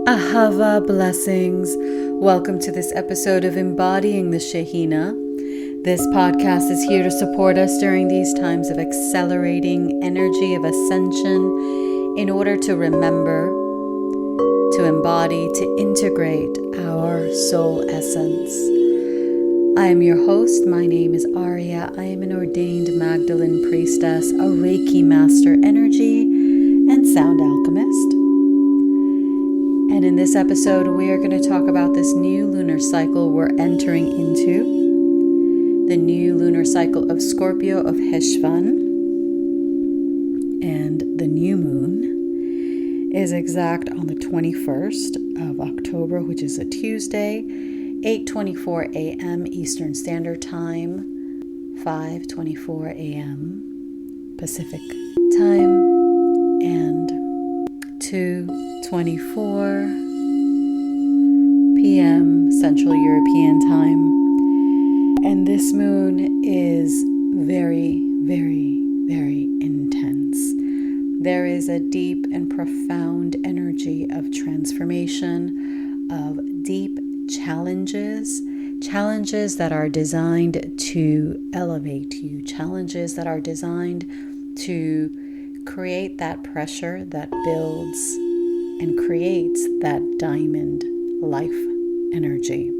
Ahava blessings. Welcome to this episode of Embodying the Shekhinah. This podcast is here to support us during these times of accelerating energy of ascension in order to remember, to embody, to integrate our soul essence. I am your host. My name is Aurea. I am an ordained Magdalene priestess, a Reiki master energy and sound alchemist. And in this episode, we are going to talk about this new lunar cycle we're entering into. The new lunar cycle of Scorpio of Cheshvan. And the new moon is exact on the 21st of October, which is a Tuesday, 8:24 a.m. Eastern Standard Time, 5:24 a.m. Pacific Time, and 2:24 p.m. Central European Time. And this moon is very, very, very intense. There is a deep and profound energy of transformation, of deep challenges that are designed to elevate you, challenges that are designed to create that pressure that builds and creates that diamond life energy.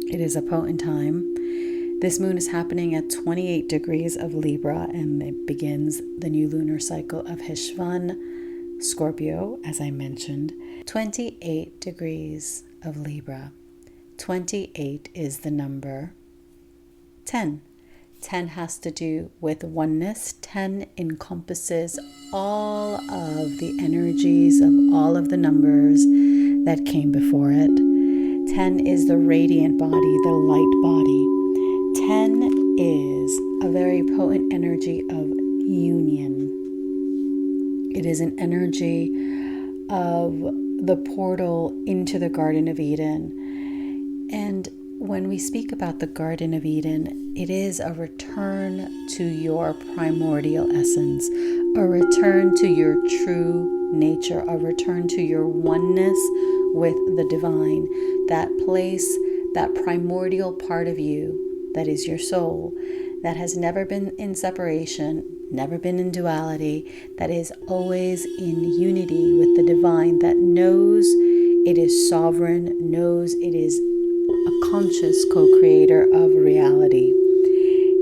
It is a potent time. This moon is happening at 28 degrees of Libra, and it begins the new lunar cycle of Cheshvan, Scorpio, as I mentioned. 28 degrees of Libra. 28 is the number 10. 10 has to do with oneness. 10 encompasses all of the energies of all of the numbers that came before it. 10 is the radiant body, the light body. 10 is a very potent energy of union. It is an energy of the portal into the Garden of Eden. And when we speak about the Garden of Eden, it is a return to your primordial essence, a return to your true nature, a return to your oneness with the divine, that place, that primordial part of you that is your soul, that has never been in separation, never been in duality, that is always in unity with the divine, that knows it is sovereign, knows it is a conscious co-creator of reality.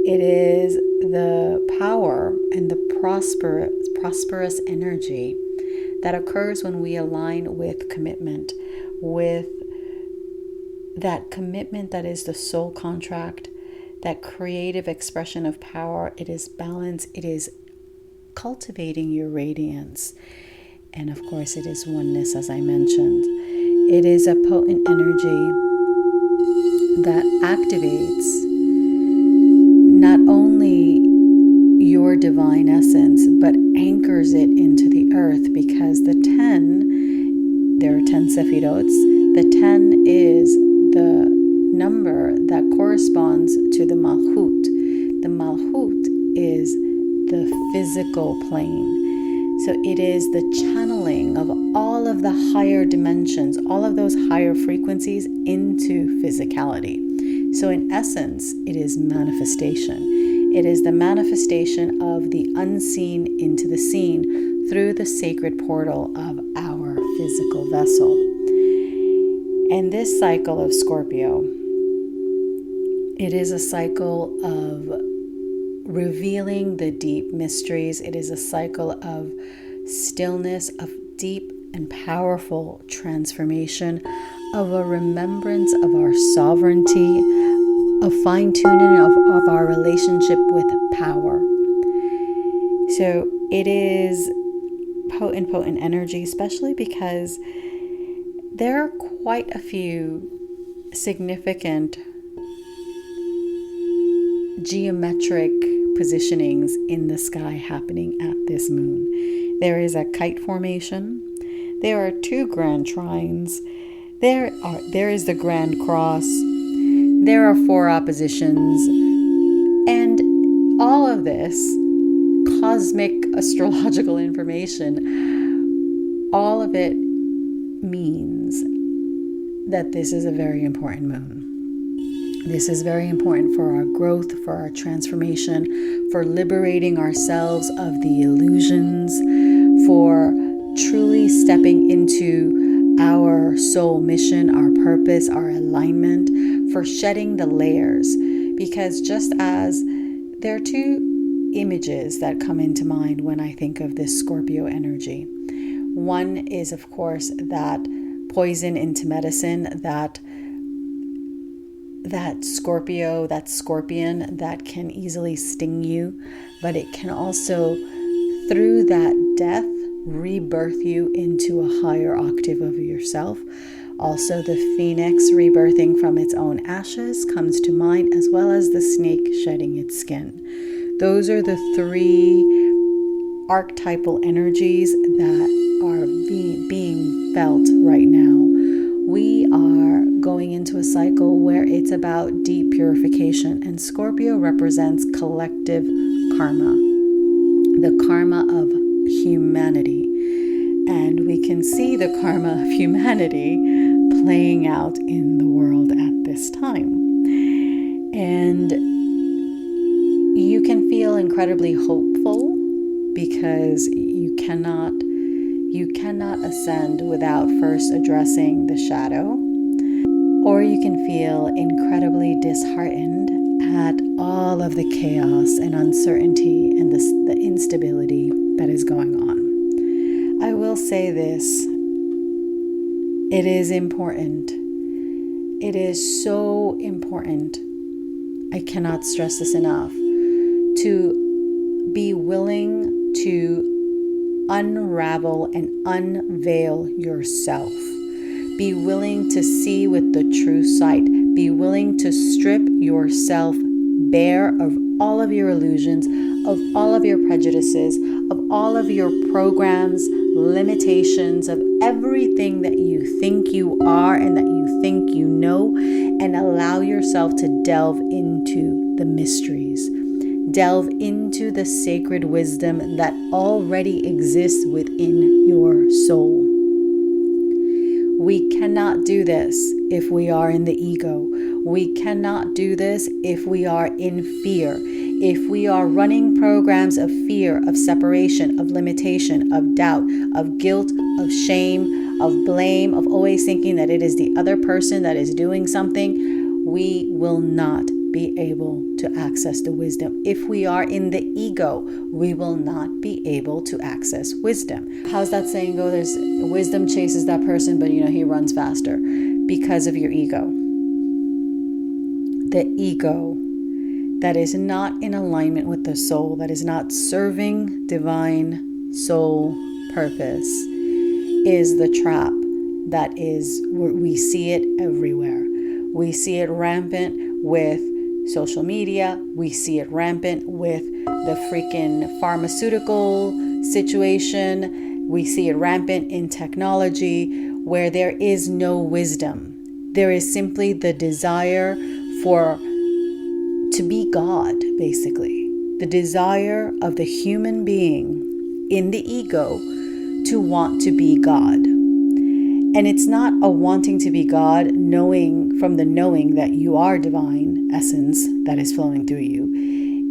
It is the power and the prosperous energy that occurs when we align with commitment, with that commitment that is the soul contract, that creative expression of power. It is balance. It is cultivating your radiance. And of course, it is oneness, as I mentioned. It is a potent energy that activates not only your divine essence, but anchors it into the earth, because the 10, there are 10 sephirots. The 10 is the number that corresponds to the Malchut. The Malchut is the physical plane. So it is the channeling of all of the higher dimensions, all of those higher frequencies into physicality. So in essence, it is manifestation. It is the manifestation of the unseen into the seen through the sacred portal of our physical vessel. And this cycle of Scorpio, it is a cycle of revealing the deep mysteries. It is a cycle of stillness, of deep and powerful transformation, of a remembrance of our sovereignty, a fine-tuning of our relationship with power. So it is potent energy, especially because there are quite a few significant geometric positionings in the sky happening at this moon. There is a kite formation. There are 2 grand trines. There is the Grand Cross. There are 4 oppositions. And all of this cosmic astrological information, all of it means that this is a very important moon. This is very important for our growth, for our transformation, for liberating ourselves of the illusions, for truly stepping into our soul mission, our purpose, our alignment, for shedding the layers. Because just as there are two images that come into mind when I think of this Scorpio energy. One is, of course, that poison into medicine, that Scorpio, that scorpion that can easily sting you, but it can also, through that death, rebirth you into a higher octave of yourself. Also, the phoenix rebirthing from its own ashes comes to mind, as well as the snake shedding its skin. Those are the three archetypal energies that are being felt right now. We are going into a cycle where it's about deep purification, and Scorpio represents collective karma, the karma of humanity. And we can see the karma of humanity playing out in the world at this time. And you can feel incredibly hopeful because you cannot ascend without first addressing the shadow. Or you can feel incredibly disheartened at all of the chaos and uncertainty and the instability that is going on. I will say this. It is important. It is so important. I cannot stress this enough. To be willing to unravel and unveil yourself. Be willing to see with the true sight. Be willing to strip yourself bare of all of your illusions, of all of your prejudices, of all of your programs, limitations, of everything that you think you are and that you think you know, and allow yourself to delve into the mysteries. Delve into the sacred wisdom that already exists within your soul. We cannot do this if we are in the ego. We cannot do this if we are in fear. If we are running programs of fear, of separation, of limitation, of doubt, of guilt, of shame, of blame, of always thinking that it is the other person that is doing something, we will not be able to access the wisdom. If we are in the ego, we will not be able to access wisdom. How's that saying go? There's wisdom chases that person, but he runs faster because of your ego. The ego that is not in alignment with the soul, that is not serving divine soul purpose, is the trap that is where we see it everywhere. We see it rampant with social media. We see it rampant with the freaking pharmaceutical situation. We see it rampant in technology where there is no wisdom. There is simply the desire to be God, basically. The desire of the human being in the ego to want to be God. And it's not a wanting to be God, knowing that you are divine essence that is flowing through you.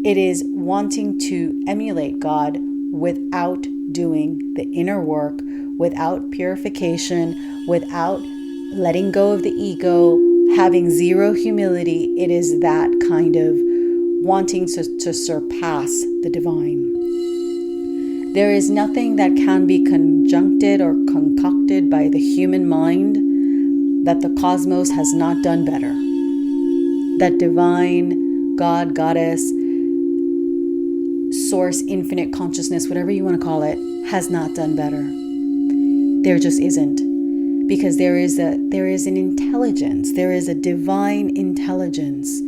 It is wanting to emulate God without doing the inner work, without purification, without letting go of the ego, having zero humility. It is that kind of wanting to surpass the divine. There is nothing that can be conjuncted or concocted by the human mind that the cosmos has not done better. That divine, God, goddess, source, infinite consciousness, whatever you want to call it, has not done better. There just isn't. Because there is an intelligence, there is a divine intelligence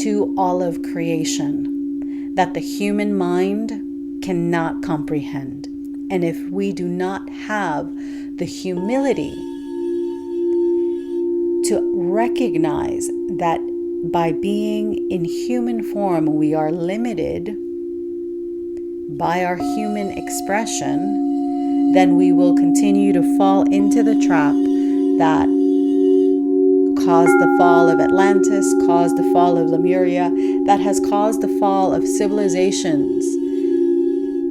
to all of creation that the human mind cannot comprehend. And if we do not have the humility to recognize that by being in human form, we are limited by our human expression, then we will continue to fall into the trap that caused the fall of Atlantis, caused the fall of Lemuria, that has caused the fall of civilizations.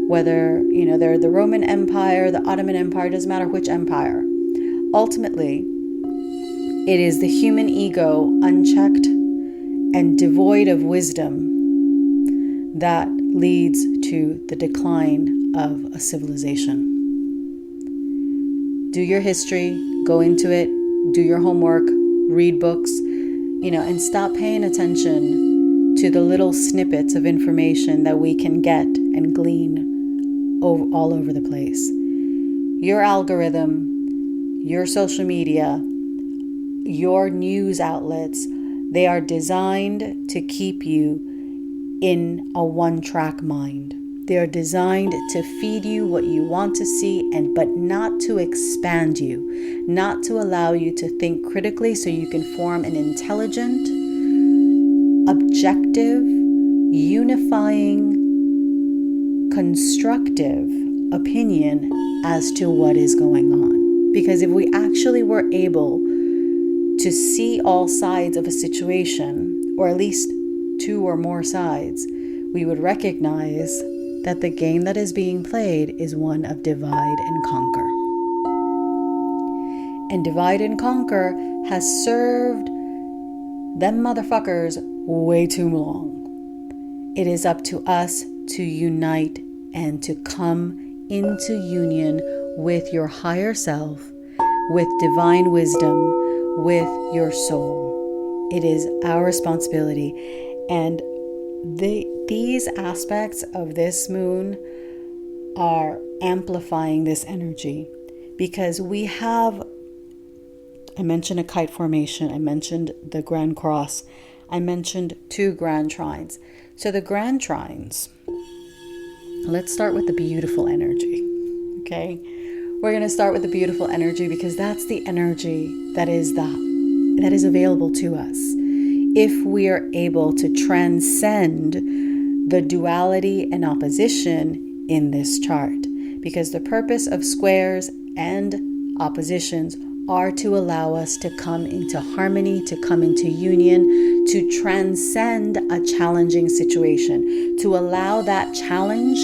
Whether, they're the Roman Empire, the Ottoman Empire, doesn't matter which empire. Ultimately, it is the human ego, unchecked and devoid of wisdom, that leads to the decline of a civilization. Do your history, go into it, do your homework, read books, and stop paying attention to the little snippets of information that we can get and glean all over the place. Your algorithm, your social media, your news outlets, they are designed to keep you in a one-track mind. They are designed to feed you what you want to see, but not to expand you, not to allow you to think critically so you can form an intelligent, objective, unifying, constructive opinion as to what is going on. Because if we actually were able to see all sides of a situation, or at least two or more sides, we would recognize that the game that is being played is one of divide and conquer. And divide and conquer has served them motherfuckers way too long. It is up to us to unite and to come into union with your higher self, with divine wisdom, with your soul. It is our responsibility. And these aspects of this moon are amplifying this energy, because we have, I mentioned a kite formation, I mentioned the Grand Cross, I mentioned 2 Grand Trines. So the Grand Trines, let's start with the beautiful energy, okay? We're going to start with the beautiful energy because that's the energy that is available to us. If we are able to transcend the duality and opposition in this chart. Because the purpose of squares and oppositions are to allow us to come into harmony, to come into union, to transcend a challenging situation, to allow that challenge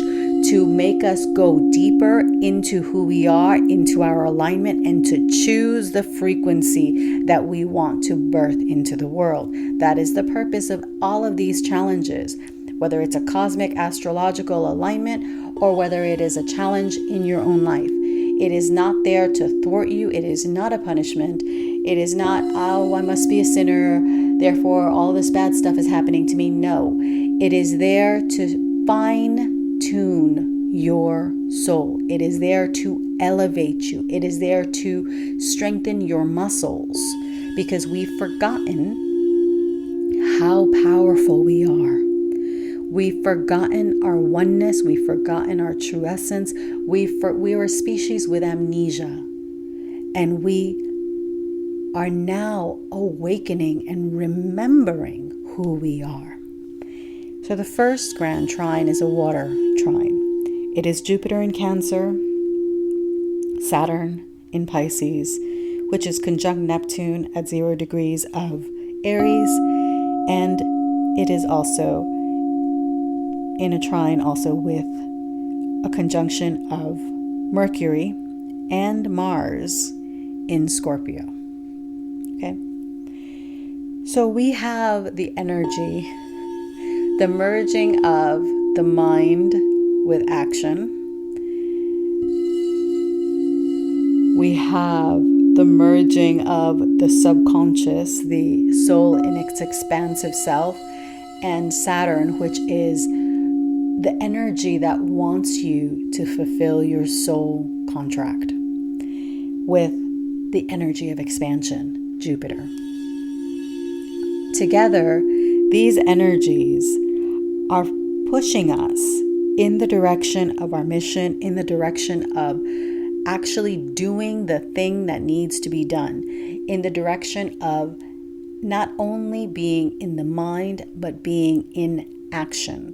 to make us go deeper into who we are, into our alignment, and to choose the frequency that we want to birth into the world. That is the purpose of all of these challenges, whether it's a cosmic astrological alignment or whether it is a challenge in your own life. It is not there to thwart you. It is not a punishment. It is not, oh, I must be a sinner, therefore all this bad stuff is happening to me. No, it is there to fine-tune your soul. It is there to elevate you. It is there to strengthen your muscles, because we've forgotten how powerful we are. We've forgotten our oneness. We've forgotten our true essence. We are a species with amnesia. And we are now awakening and remembering who we are. So the first grand trine is a water trine. It is Jupiter in Cancer, Saturn in Pisces, which is conjunct Neptune at 0 degrees of Aries. And it is also in a trine also with a conjunction of Mercury and Mars in Scorpio. Okay? So we have the energy, the merging of the mind with action. We have the merging of the subconscious, the soul in its expansive self, and Saturn, which is the energy that wants you to fulfill your soul contract, with the energy of expansion, Jupiter. Together, these energies are pushing us in the direction of our mission, in the direction of actually doing the thing that needs to be done, in the direction of not only being in the mind, but being in action.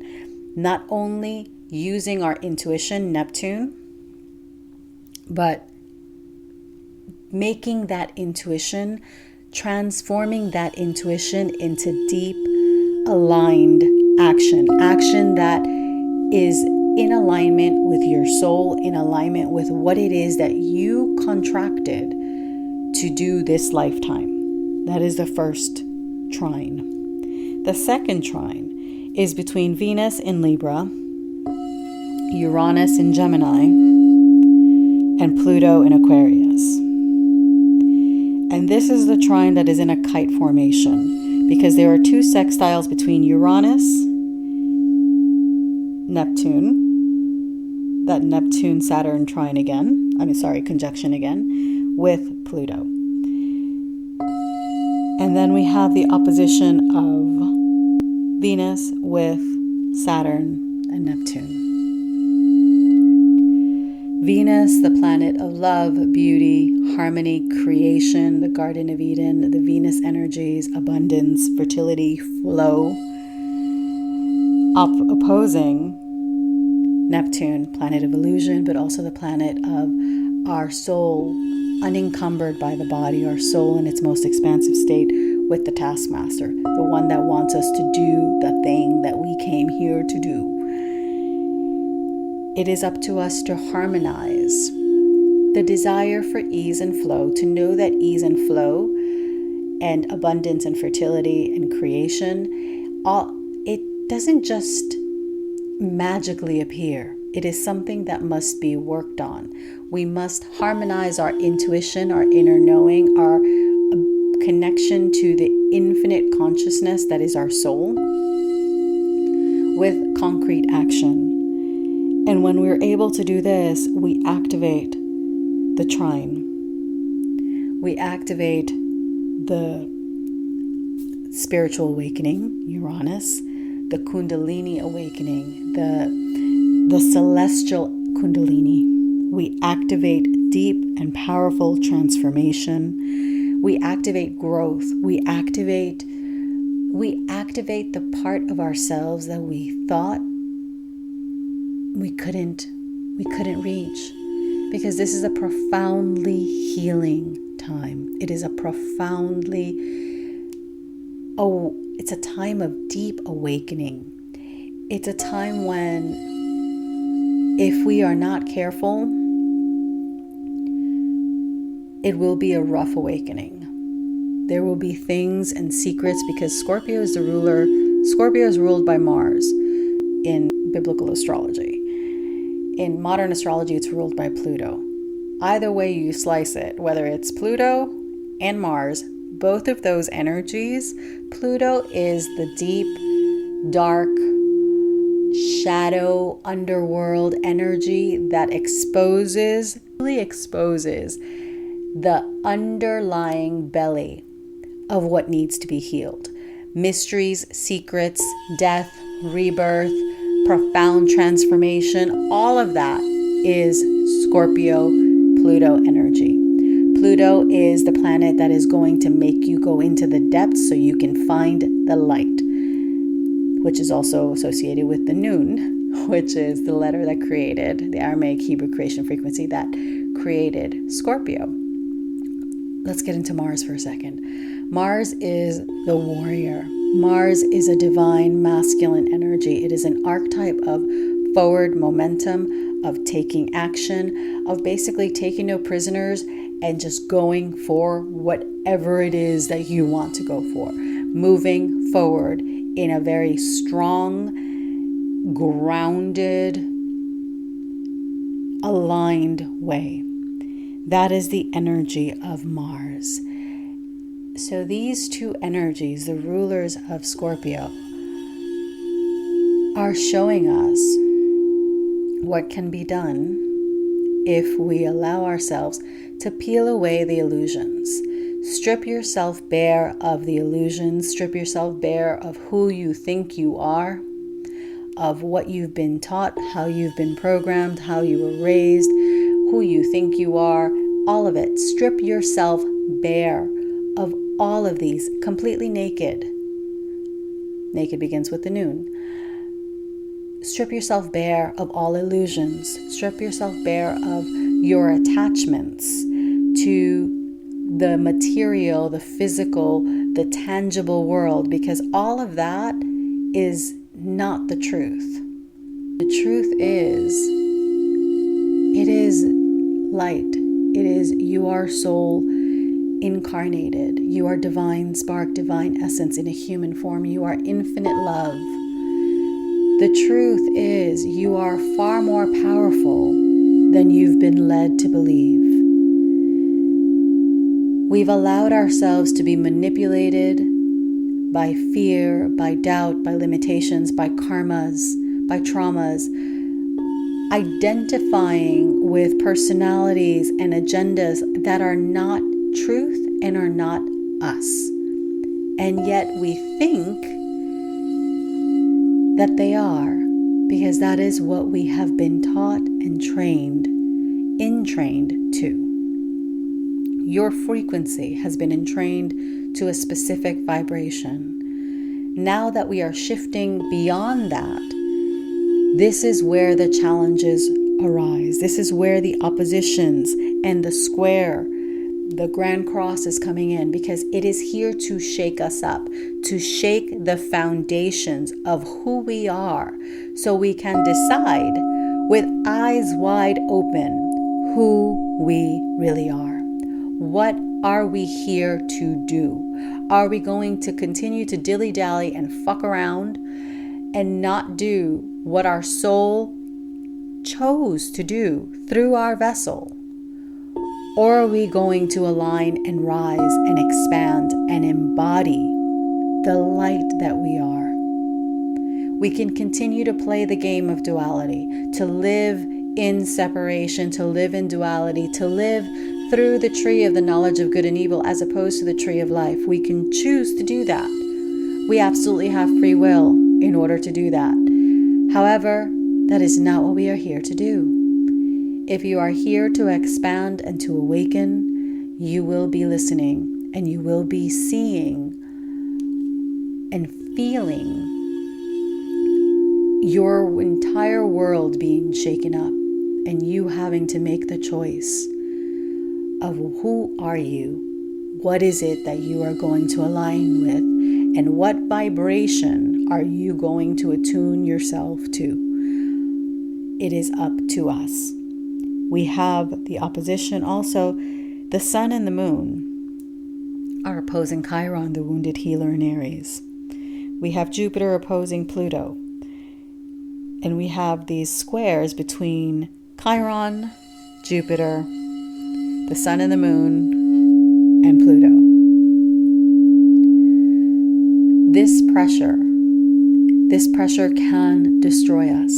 Not only using our intuition, Neptune, but making that intuition, transforming that intuition into deep, aligned action that is in alignment with your soul, in alignment with what it is that you contracted to do this lifetime. That is the first trine. The second trine is between Venus in Libra, Uranus in Gemini, and Pluto in Aquarius. And this is the trine that is in a kite formation because there are two sextiles between Uranus, Neptune, that Neptune-Saturn trine again, conjunction again, with Pluto. And then we have the opposition of Venus with Saturn and Neptune. Venus, the planet of love, beauty, harmony, creation, the Garden of Eden, the Venus energies, abundance, fertility, flow, opposing Neptune, planet of illusion, but also the planet of our soul, unencumbered by the body, our soul in its most expansive state with the taskmaster, the one that wants us to do the thing that we came here to do. It is up to us to harmonize the desire for ease and flow, to know that ease and flow and abundance and fertility and creation, it doesn't just magically appear. It is something that must be worked on. We must harmonize our intuition, our inner knowing, our connection to the infinite consciousness that is our soul with concrete action. And when we're able to do this, we activate the trine. We activate the spiritual awakening, Uranus, the Kundalini awakening, the celestial Kundalini. We activate deep and powerful transformation. We activate growth. We activate the part of ourselves that we thought we couldn't reach, because this is a profoundly healing time. It is it's a time of deep awakening. It's a time when, if we are not careful, it will be a rough awakening. There will be things and secrets, because Scorpio is the ruler. Scorpio is ruled by Mars in biblical astrology. In modern astrology, it's ruled by Pluto. Either way you slice it, whether it's Pluto and Mars, both of those energies, Pluto is the deep, dark, shadow, underworld energy that really exposes the underlying belly of what needs to be healed. Mysteries, secrets, death, rebirth, profound transformation, all of that is Scorpio Pluto energy. Pluto is the planet that is going to make you go into the depths so you can find the light, which is also associated with the Nun, which is the letter that created the Aramaic Hebrew creation frequency that created Scorpio. Let's get into Mars for a second. Mars is the warrior. Mars is a divine masculine energy. It is an archetype of forward momentum, of taking action, of basically taking no prisoners and just going for whatever it is that you want to go for. Moving forward in a very strong, grounded, aligned way. That is the energy of Mars. So these two energies, the rulers of Scorpio, are showing us what can be done if we allow ourselves to peel away the illusions. Strip yourself bare of the illusions. Strip yourself bare of who you think you are, of what you've been taught, how you've been programmed, how you were raised, who you think you are, all of it. Strip yourself bare of all of these, completely naked. Naked begins with the Nun. Strip yourself bare of all illusions. Strip yourself bare of your attachments to the material, the physical, the tangible world, because all of that is not the truth. The truth is, it is light. It is you are soul incarnated. You are divine spark, divine essence in a human form. You are infinite love. The truth is you are far more powerful than you've been led to believe. We've allowed ourselves to be manipulated by fear, by doubt, by limitations, by karmas, by traumas, identifying with personalities and agendas that are not truth and are not us. And yet we think that they are, because that is what we have been taught and entrained to. Your frequency has been entrained to a specific vibration. Now that we are shifting beyond that, this is where the challenges arise. This is where the oppositions and the square, the grand cross is coming in, because it is here to shake us up, to shake the foundations of who we are, so we can decide with eyes wide open who we really are. What are we here to do? Are we going to continue to dilly-dally and fuck around and not do what our soul chose to do through our vessel? Or are we going to align and rise and expand and embody the light that we are? We can continue to play the game of duality, to live in separation, to live in duality, to live through the tree of the knowledge of good and evil as opposed to the tree of life. We can choose to do that. We absolutely have free will in order to do that. However, that is not what we are here to do. If you are here to expand and to awaken, you will be listening and you will be seeing and feeling your entire world being shaken up, and you having to make the choice of who are you, what is it that you are going to align with, and what vibration are you going to attune yourself to. It is up to us. We have the opposition also. The sun and the moon are opposing Chiron, the wounded healer in Aries. We have Jupiter opposing Pluto. And we have these squares between Chiron, Jupiter, the sun and the moon, and Pluto. This pressure can destroy us.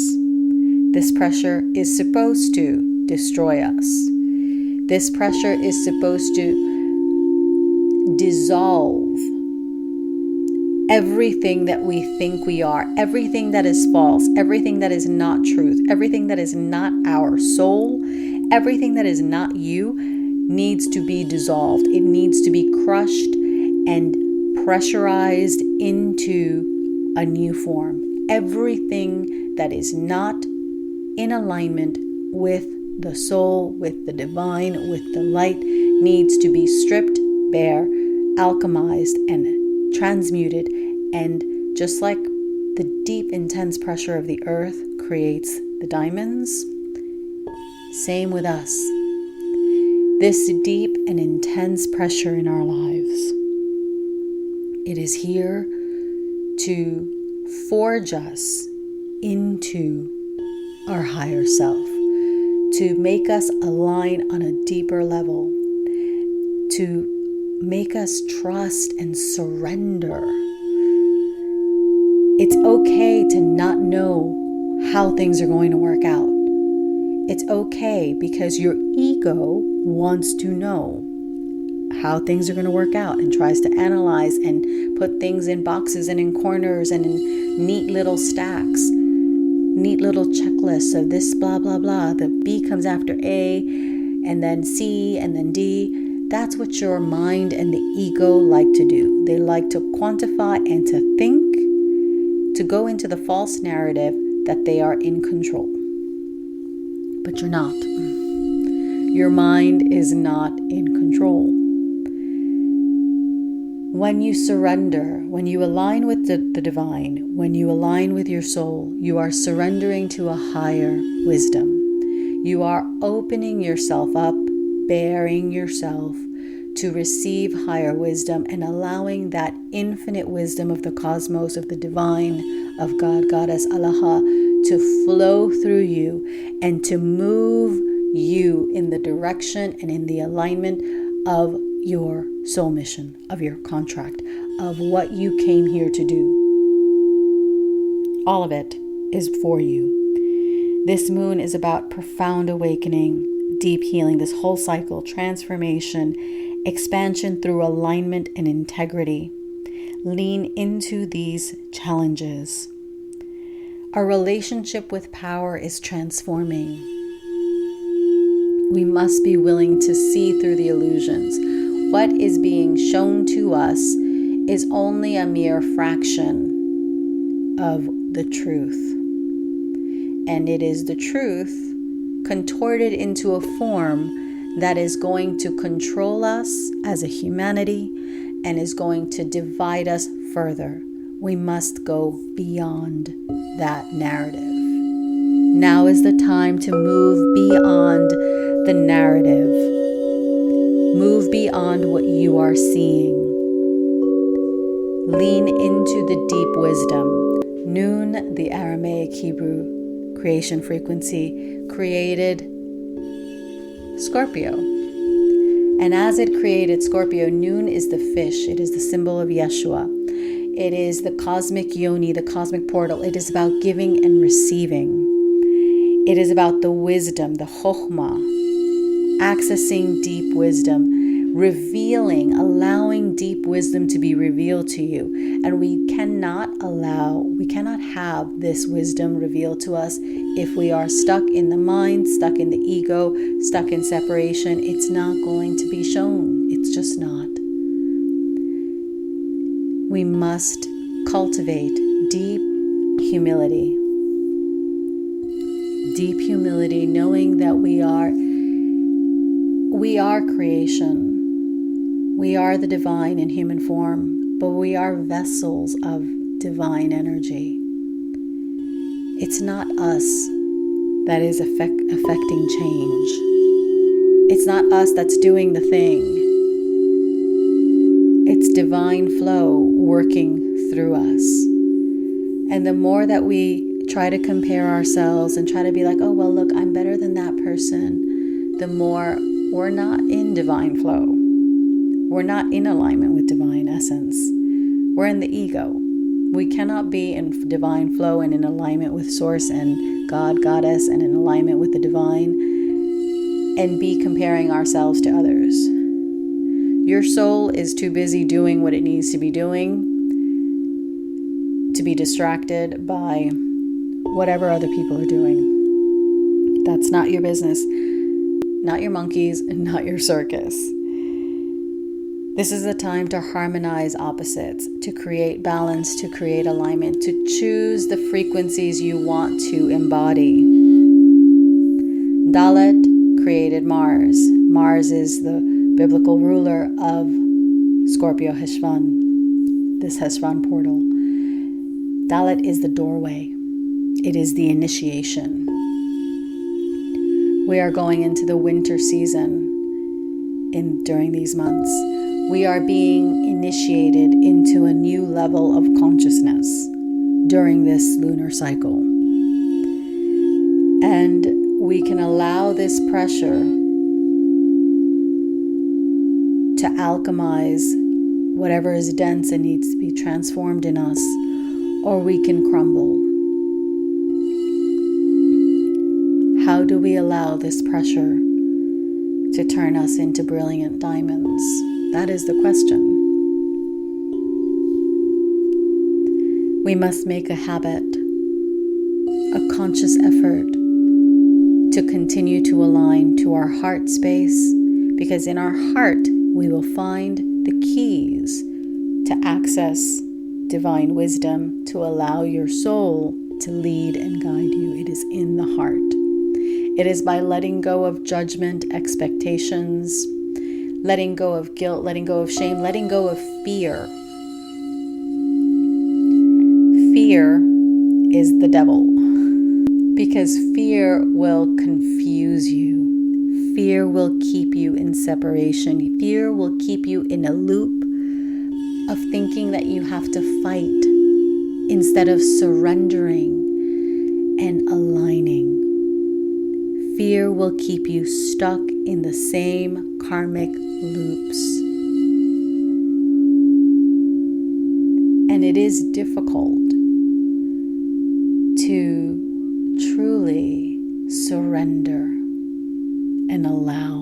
This pressure is supposed to destroy us. This pressure is supposed to dissolve everything that we think we are, everything that is false, everything that is not truth, everything that is not our soul, everything that is not you needs to be dissolved. It needs to be crushed and pressurized into a new form. Everything that is not in alignment with the soul, with the divine, with the light needs to be stripped bare, alchemized, and transmuted. And just like the deep, intense pressure of the earth creates the diamonds, same with us. This deep and intense pressure in our lives, it is here to forge us into our higher self, to make us align on a deeper level, to make us trust and surrender. It's okay to not know how things are going to work out. It's okay because your ego wants to know how things are going to work out and tries to analyze and put things in boxes and in corners and in neat little stacks, neat little checklists of this blah, blah, blah. The B comes after A and then C and then D. That's what your mind and the ego like to do. They like to quantify and to think, to go into the false narrative that they are in control. But you're not. Your mind is not in control. When you surrender, when you align with the divine, when you align with your soul, you are surrendering to a higher wisdom. You are opening yourself up, baring yourself to receive higher wisdom and allowing that infinite wisdom of the cosmos, of the divine, of God, Goddess, Allah, to flow through you and to move you in the direction and in the alignment of your soul mission, of your contract, of what you came here to do. All of it is for you. This moon is about profound awakening, deep healing, this whole cycle, transformation, expansion through alignment and integrity. Lean into these challenges. Our relationship with power is transforming. We must be willing to see through the illusions. What is being shown to us is only a mere fraction of the truth. And it is the truth contorted into a form that is going to control us as a humanity and is going to divide us further. We must go beyond that narrative. Now is the time to move beyond the narrative. Move beyond what you are seeing. Lean into the deep wisdom. Noon, the Aramaic Hebrew creation frequency, created Scorpio. And as it created Scorpio, Noon is the fish. It is the symbol of Yeshua. It is the cosmic yoni, the cosmic portal. It is about giving and receiving. It is about the wisdom, the chokhmah, accessing deep wisdom, revealing, allowing deep wisdom to be revealed to you. And we cannot have this wisdom revealed to us if we are stuck in the mind, stuck in the ego, stuck in separation. It's not going to be shown. It's just not. We must cultivate deep humility. Deep humility, knowing that we are creation. We are the divine in human form, but we are vessels of divine energy. It's not us that is affecting change. It's not us that's doing the thing. It's divine flow working through us. And the more that we try to compare ourselves and try to be like, oh, well, look, I'm better than that person, the more we're not in divine flow. We're not in alignment with divine essence. We're in the ego. We cannot be in divine flow and in alignment with source and God, Goddess, and in alignment with the divine and be comparing ourselves to others. Your soul is too busy doing what it needs to be doing to be distracted by whatever other people are doing. That's not your business, not your monkeys, and not your circus. This is the time to harmonize opposites, to create balance, to create alignment, to choose the frequencies you want to embody. Dalet created Mars. Mars is the biblical ruler of Scorpio Cheshvan, this Chesvan portal. Dalet is the doorway. It is the initiation. We are going into the winter season during these months. We are being initiated into a new level of consciousness during this lunar cycle. And we can allow this pressure to alchemize whatever is dense and needs to be transformed in us, or we can crumble. How do we allow this pressure to turn us into brilliant diamonds? That is the question. We must make a habit, a conscious effort to continue to align to our heart space, because in our heart we will find the keys to access divine wisdom, to allow your soul to lead and guide you. It is in the heart. It is by letting go of judgment, expectations, letting go of guilt, letting go of shame, letting go of fear. Fear is the devil, because fear will confuse you. Fear will keep you in separation. Fear will keep you in a loop of thinking that you have to fight instead of surrendering and aligning. Fear will keep you stuck in the same karmic loops. And it is difficult to truly surrender and allow.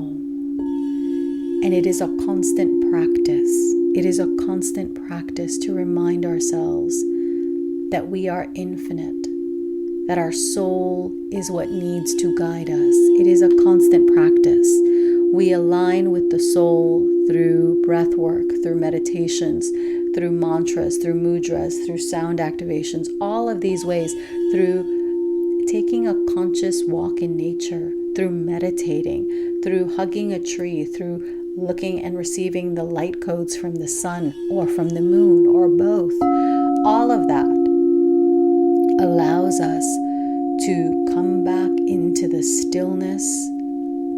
And it is a constant practice. It is a constant practice to remind ourselves that we are infinite, that our soul is what needs to guide us. It is a constant practice. We align with the soul through breath work, through meditations, through mantras, through mudras, through sound activations, all of these ways, through taking a conscious walk in nature, through meditating, through hugging a tree, through looking and receiving the light codes from the sun or from the moon or both. All of that allows us to come back into the stillness,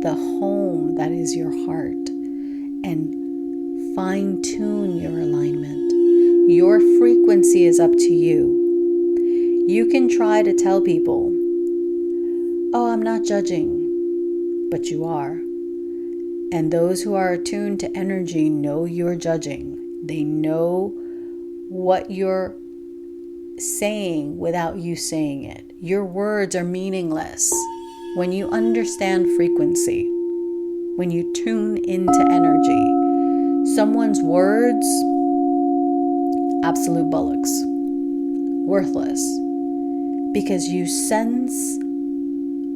the home that is your heart, and fine-tune your alignment. Your frequency is up to you. You can try to tell people, oh, I'm not judging, but you are. And those who are attuned to energy know you're judging. They know what you're saying without you saying it. Your words are meaningless. When you understand frequency, when you tune into energy, someone's words, absolute bollocks, worthless, because you sense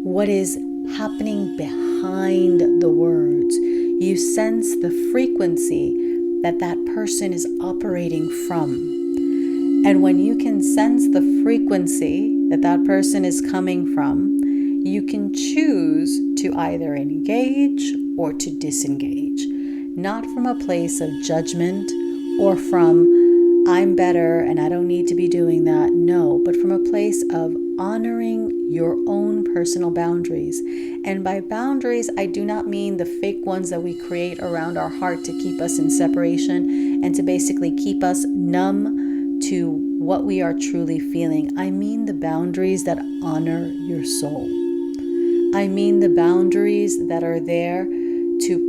what is happening behind the words. You sense the frequency that that person is operating from. And when you can sense the frequency that that person is coming from, you can choose to either engage or to disengage. Not from a place of judgment or from, I'm better and I don't need to be doing that. No, but from a place of honoring your own personal boundaries. And by boundaries, I do not mean the fake ones that we create around our heart to keep us in separation and to basically keep us numb to what we are truly feeling. I mean the boundaries that honor your soul. I mean the boundaries that are there to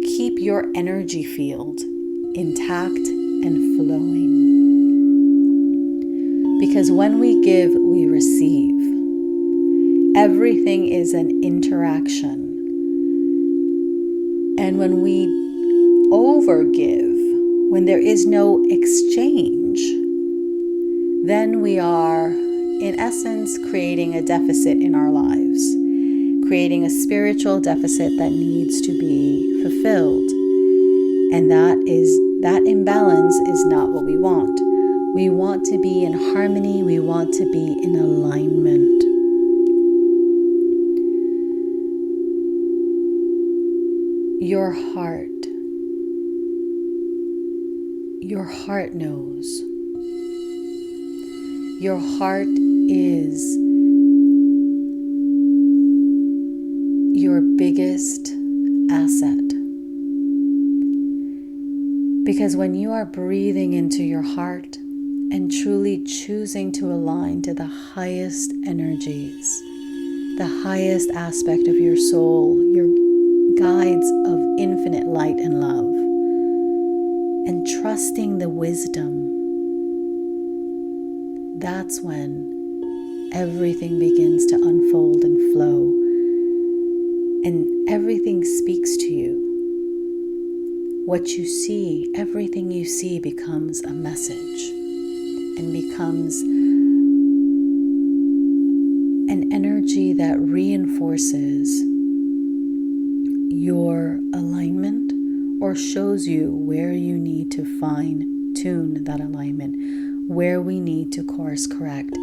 keep your energy field intact and flowing. Because when we give, we receive. Everything is an interaction. And when we overgive, when there is no exchange, then we are, in essence, creating a deficit in our lives, creating a spiritual deficit that needs to be fulfilled. And that imbalance is not what we want. We want to be in harmony. We want to be in alignment. Your heart knows. Your heart is your biggest asset. Because when you are breathing into your heart and truly choosing to align to the highest energies, the highest aspect of your soul, your guides of infinite light and love, and trusting the wisdom, that's when everything begins to unfold and flow, and everything speaks to you. What you see, everything you see becomes a message and becomes an energy that reinforces your alignment or shows you where you need to fine tune that alignment, where we need to course correct.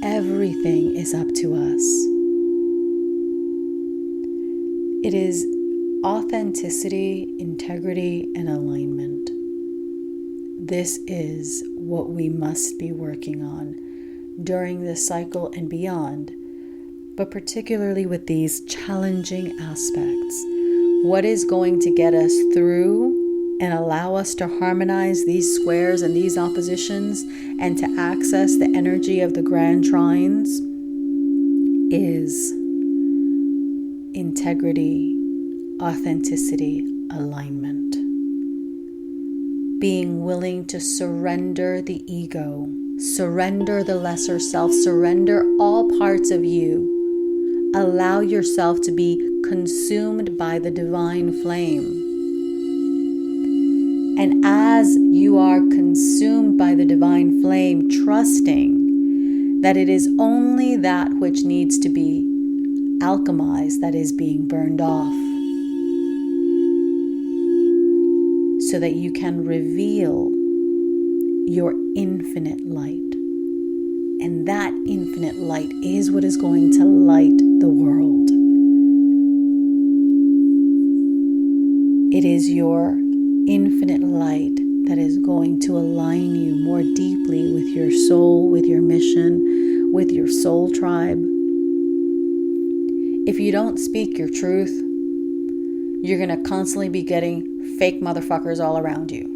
Everything is up to us. It is authenticity, integrity, and alignment. This is what we must be working on during this cycle and beyond, but particularly with these challenging aspects. What is going to get us through and allow us to harmonize these squares and these oppositions and to access the energy of the grand trines is integrity, authenticity, alignment. Being willing to surrender the ego, surrender the lesser self, surrender all parts of you. Allow yourself to be consumed by the divine flame. And as you are consumed by the divine flame, trusting that it is only that which needs to be alchemized that is being burned off, so that you can reveal your infinite light. And that infinite light is what is going to light the world. It is your infinite light that is going to align you more deeply with your soul, with your mission, with your soul tribe. If you don't speak your truth, you're going to constantly be getting fake motherfuckers all around you.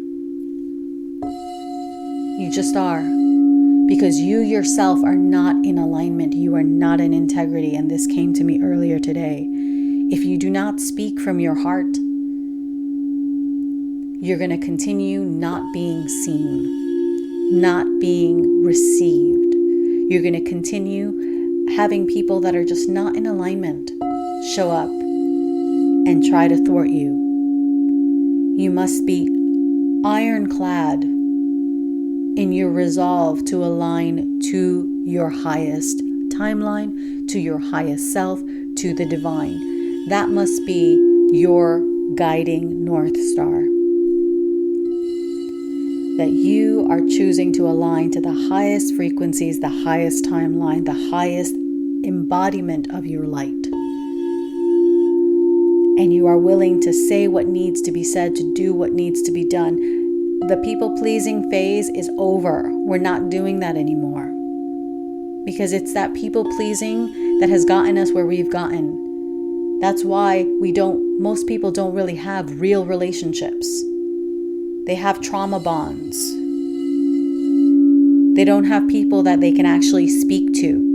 You just are. Because you yourself are not in alignment. You are not in integrity. And this came to me earlier today. If you do not speak from your heart, you're going to continue not being seen, not being received. You're going to continue having people that are just not in alignment show up and try to thwart you. You must be ironclad in your resolve to align to your highest timeline, to your highest self, to the divine. That must be your guiding North Star. That you are choosing to align to the highest frequencies, the highest timeline, the highest embodiment of your light. And you are willing to say what needs to be said, to do what needs to be done. The people-pleasing phase is over. We're not doing that anymore. Because it's that people-pleasing that has gotten us where we've gotten. That's why most people don't really have real relationships. They have trauma bonds. They don't have people that they can actually speak to.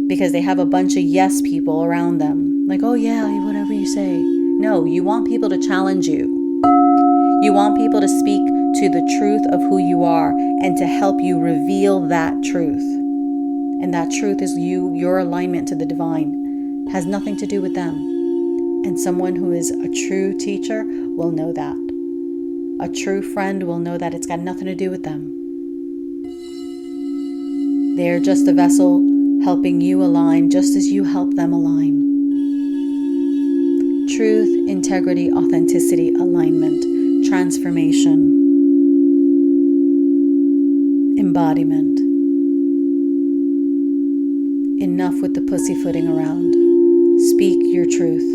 Because they have a bunch of yes people around them. Like, oh yeah, whatever you say. No, you want people to challenge you. You want people to speak to the truth of who you are and to help you reveal that truth. And that truth is your alignment to the divine. Has nothing to do with them. And someone who is a true teacher will know that. A true friend will know that it's got nothing to do with them. They're just a vessel helping you align just as you help them align. Truth, integrity, authenticity, alignment, transformation, embodiment. Enough with the pussyfooting around. Speak your truth.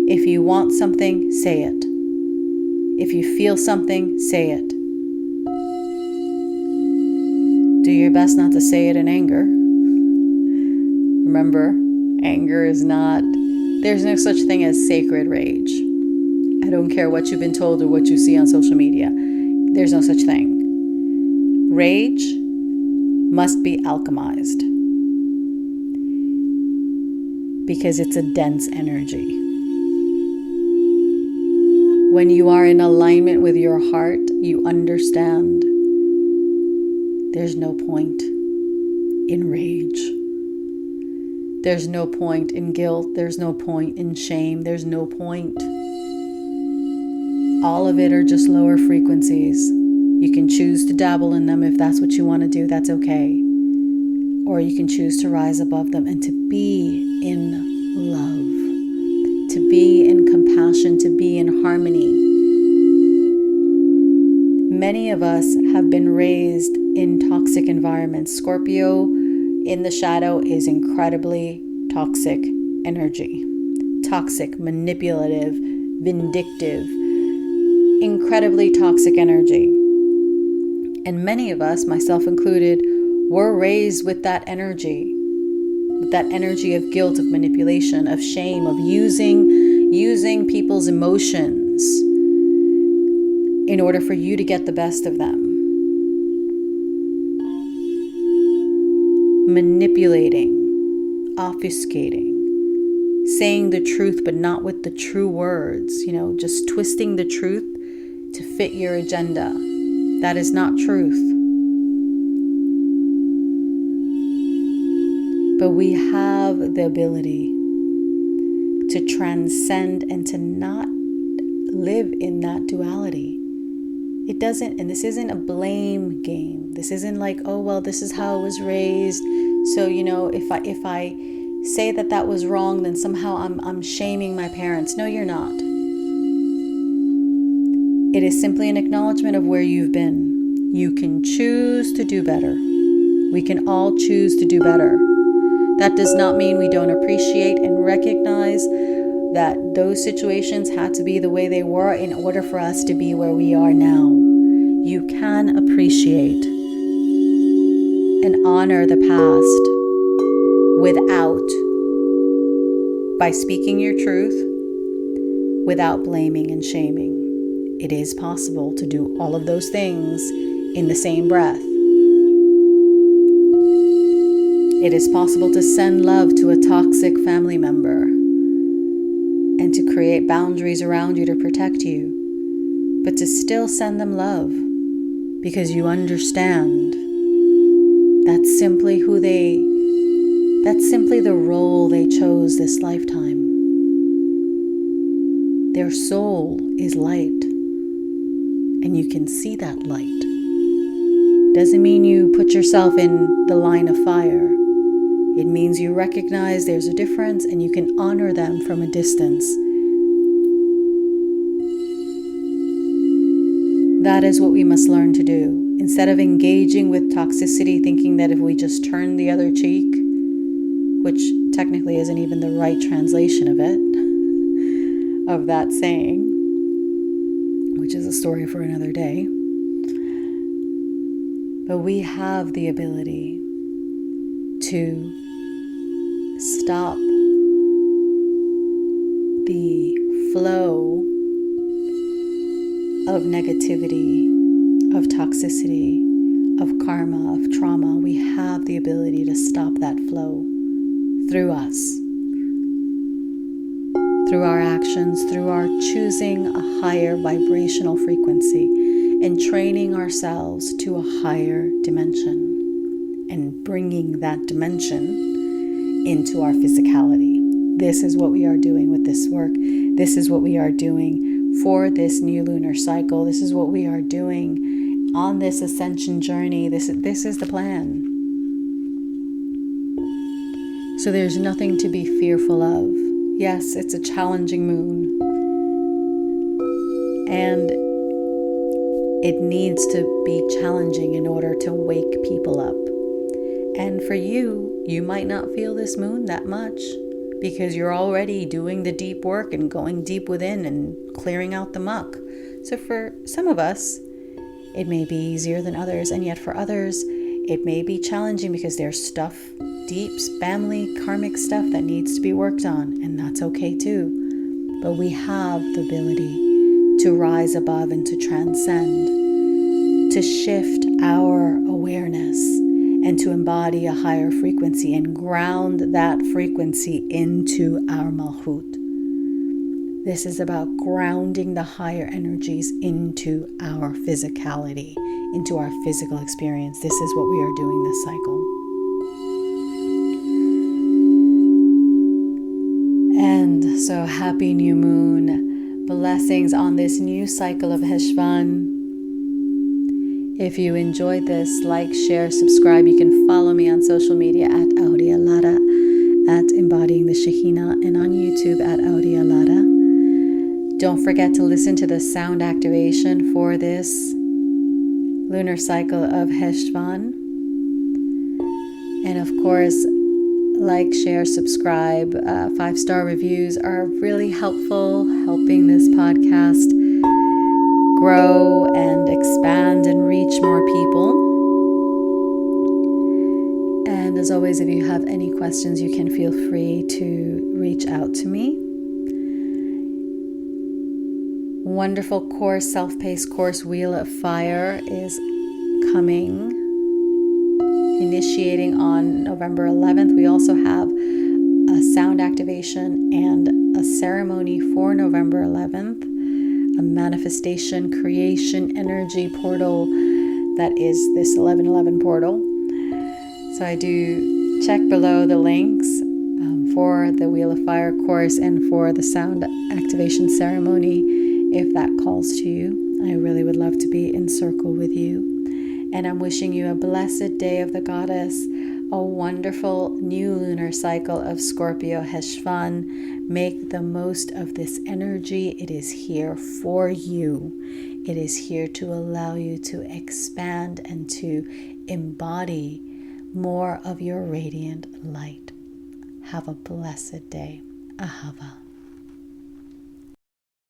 If you want something, say it. If you feel something, say it. Do your best not to say it in anger. Remember, anger is not, there's no such thing as sacred rage. I don't care what you've been told or what you see on social media. There's no such thing. Rage must be alchemized because it's a dense energy. When you are in alignment with your heart, you understand there's no point in rage. There's no point in guilt. There's no point in shame. There's no point. All of it are just lower frequencies. You can choose to dabble in them if that's what you want to do. That's okay. Or you can choose to rise above them and to be in love, to be in compassion, to be in harmony. Many of us have been raised in toxic environments. Scorpio in the shadow is incredibly toxic energy. toxic, manipulative, vindictive, incredibly toxic energy. And many of us, myself included, were raised with that energy of guilt, of manipulation, of shame, of using people's emotions in order for you to get the best of them. Manipulating, obfuscating, saying the truth but not with the true words, just twisting the truth to fit your agenda. That is not truth. But we have the ability to transcend and to not live in that duality. It doesn't, and this isn't a blame game. This isn't like, oh, well, this is how I was raised. So, if I say that was wrong, then somehow I'm shaming my parents. No, you're not. It is simply an acknowledgement of where you've been. You can choose to do better. We can all choose to do better. That does not mean we don't appreciate and recognize that those situations had to be the way they were in order for us to be where we are now. You can appreciate and honor the past by speaking your truth, without blaming and shaming. It is possible to do all of those things in the same breath. It is possible to send love to a toxic family member and to create boundaries around you to protect you, but to still send them love because you understand that's simply the role they chose this lifetime. Their soul is light, and you can see that light. Doesn't mean you put yourself in the line of fire. It means you recognize there's a difference and you can honor them from a distance. That is what we must learn to do. Instead of engaging with toxicity, thinking that if we just turn the other cheek, which technically isn't even the right translation of it, of that saying, which is a story for another day. But we have the ability to stop the flow of negativity, of toxicity, of karma, of trauma. We have the ability to stop that flow through us, through our actions, through our choosing a higher vibrational frequency and training ourselves to a higher dimension and bringing that dimension into our physicality. This is what we are doing with this work. This is what we are doing for this new lunar cycle. This is what we are doing on this ascension journey. This is the plan. So there's nothing to be fearful of. Yes, it's a challenging moon. And it needs to be challenging in order to wake people up. And for you, you might not feel this moon that much because you're already doing the deep work and going deep within and clearing out the muck. So for some of us, it may be easier than others. And yet for others, it may be challenging because there's stuff, deep family karmic stuff that needs to be worked on. And that's okay too. But we have the ability to rise above and to transcend, to shift our awareness and to embody a higher frequency and ground that frequency into our Malchut. This is about grounding the higher energies into our physicality, into our physical experience. This is what we are doing this cycle. And so happy new moon. Blessings on this new cycle of Cheshvan. If you enjoyed this, like, share, subscribe. You can follow me on social media at Aurea Lara, at Embodying the Shekhinah, and on YouTube at Aurea Lara. Don't forget to listen to the sound activation for this lunar cycle of Cheshvan. And of course, like, share, subscribe. 5-star reviews are really helpful, helping this podcast grow and expand and reach more people. And as always, if you have any questions, you can feel free to reach out to me. Wonderful course, self-paced course, Wheel of Fire, is coming, initiating on November 11th. We also have a sound activation and a ceremony for November 11th, a manifestation, creation, energy portal that is this 1111 portal. So I do check below the links for the Wheel of Fire course and for the sound activation ceremony, if that calls to you. I really would love to be in circle with you. And I'm wishing you a blessed day of the goddess, a wonderful new lunar cycle of Scorpio Cheshvan. Make the most of this energy. It is here for you. It is here to allow you to expand and to embody more of your radiant light. Have a blessed day. Ahava.